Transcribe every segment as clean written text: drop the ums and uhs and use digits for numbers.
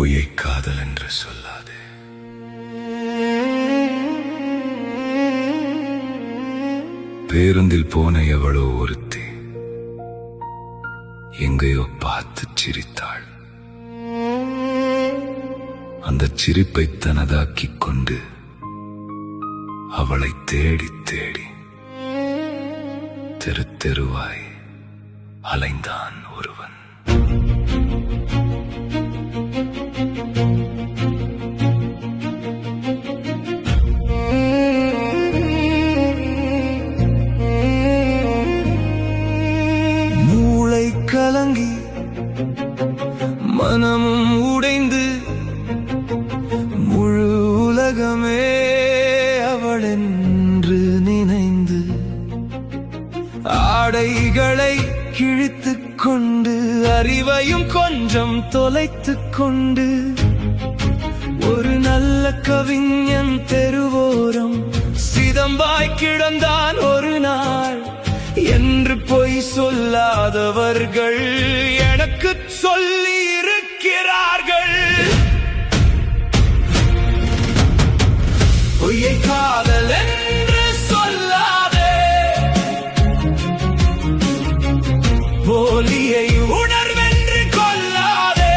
பொய்யை காதல் என்று சொல்லாதே. பேருந்தில் போன எவளோ ஒருத்தி எங்கேயோ பார்த்து சிரித்தாள். அந்த சிரிப்பை தனதாக்கிக் கொண்டு அவளை தேடி தேடி தெரு தெருவாய் அலைந்தான் ஒருவன். மூளை கலங்கி மனமும் உடைந்து முழு உலகமே அவளென்று நினைந்து ஆடைகளை கிழித்துக் கொண்டு அறிவையும் கொஞ்சம் தொலைத்துக் கொண்டு ஒரு நல்ல கவிஞன் தெருவோரம் சிதம்பாய் கிடந்தான் ஒரு நாள் என்று பொய் சொல்லாதவர்கள் எனக்கு சொல்லி இருக்கிறார்கள். பொய்யை காதல் என்று சொல்லாதே, போலியை உணர்வென்று கொள்ளாதே.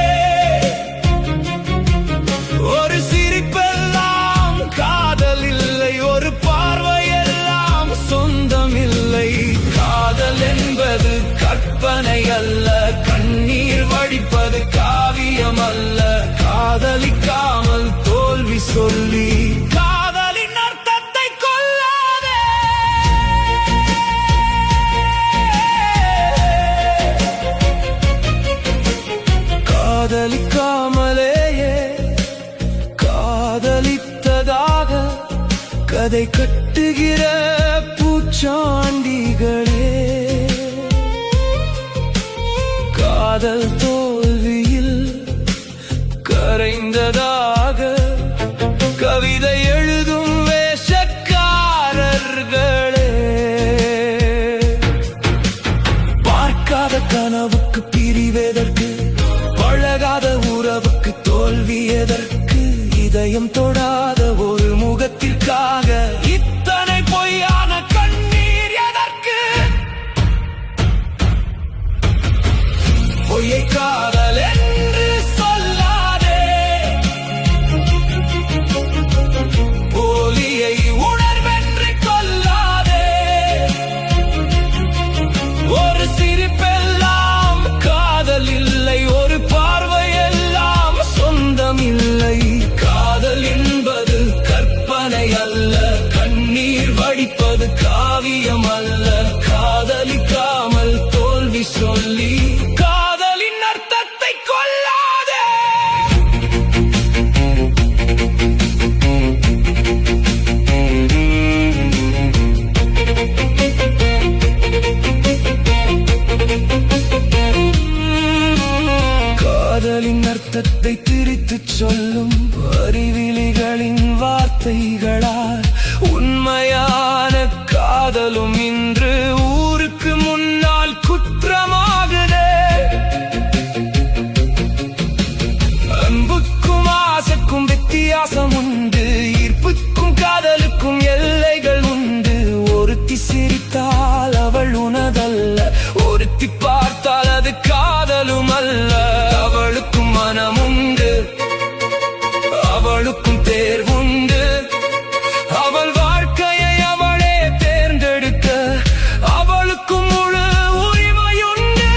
ஒரு சிரிப்பெல்லாம் காதல் இல்லை, ஒரு பார்வையெல்லாம் சொந்தம் இல்லை. காதல் என்பது கற்பனை அல்ல, கண்ணீர் வடிப்பது காவியம் அல்ல. காதலிக்காமல் தோல்வி சொல்லி காதலின் அர்த்தத்தை கொள்ளாதே. காதலிக்காமலேயே காதலித்ததாக கதை கட்டுகிற பூச்சாண்டிகளே, காதல் தோல்வியில் கரைந்ததாக கவிதை எழுதும் வேஷக்காரர்களே, பார்க்காத கனவுக்கு பிரிவதற்கு, பழகாத உறவுக்கு தோல்வி எதற்கு, இதயம் தொடாத ஒரு முகத்திற்காக இத்தனை பொய்யான கண்ணீர் எதற்கு? பொய்யை காதல் என்று சொல்லாதே, போலியை உணர்வென்று கொள்ளாதே. ஒரு சிரிப்பெல்லாம் காதல் இல்லை, ஒரு பார்வையெல்லாம் சொந்தம் இல்லை. காதல் என்பது கற்பனை அல்ல, கண்ணீர் வடிப்பது காவியம் அல்ல. காதலிக்காமல் தோல்வி சொல்லி காதலின் அர்த்தத்தை கொள்ளாதே. காதலின் அர்த்தத்தை திரித்துச் சொல்லும் அறிவிலிகளின் வார்த்தைகளால் உண்மையான காதலும் இன்று ஊருக்கு முன்னால் குற்றமாகுதே. அன்புக்கும் ஆசைக்கும் வித்தியாசம் உண்டு, ஈர்ப்புக்கும் காதலுக்கும் எல்லைகள் உண்டு. ஒருத்தி சிரித்தால் அவள் உனதல்ல, ஒருத்தி பார்த்தால் அது காதலும் அல்ல. அவளுக்கும் மனம் உண்டு, அவளுக்கும் தேர்வுண்டு, அவள் வாழ்க்கையை அவளே தேர்ந்தெடுக்க அவளுக்கும் முழு உரிமையுண்டு.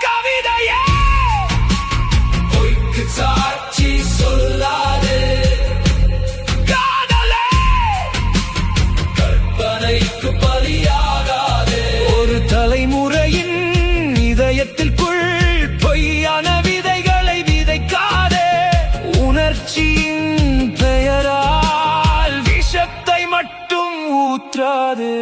கவிதையே பொய்க்கு சாட்சி சொல்லாது, காதலே கற்பனைக்கு பலியாகாது. ஒரு தலைமுறையின் இதயத்திற்குள் பொய்யான விதைகளை விதைக்காதே. உணர்ச்சியின் பெயரால் விஷத்தை மட்டும் ஊற்றாதே.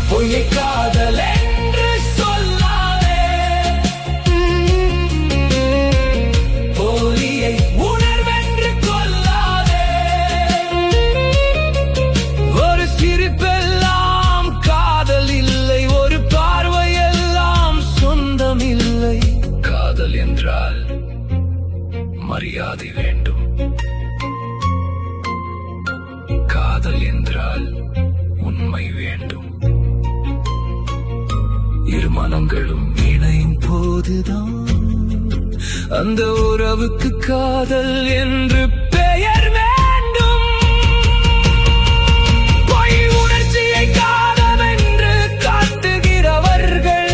பொய்யை காதல் என்று சொல்லாதே, போலியை உணர்வென்று கொள்ளாதே. ஒரு சிரிப்பெல்லாம் காதல் இல்லை, ஒரு பார்வையை போதுதான் அந்த உறவுக்கு காதல் என்று பெயர் வேண்டும். பொய் உணர்ச்சியை காதமென்று காட்டுகிறவர்கள்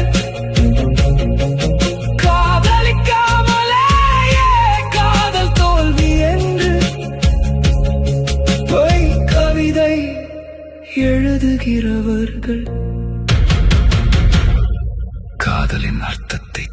காதலிக்காமலேயே காதல் தோல்வி என்று பொய் கவிதை எழுதுகிறவர்கள் காதலின் அர்த்தத்தை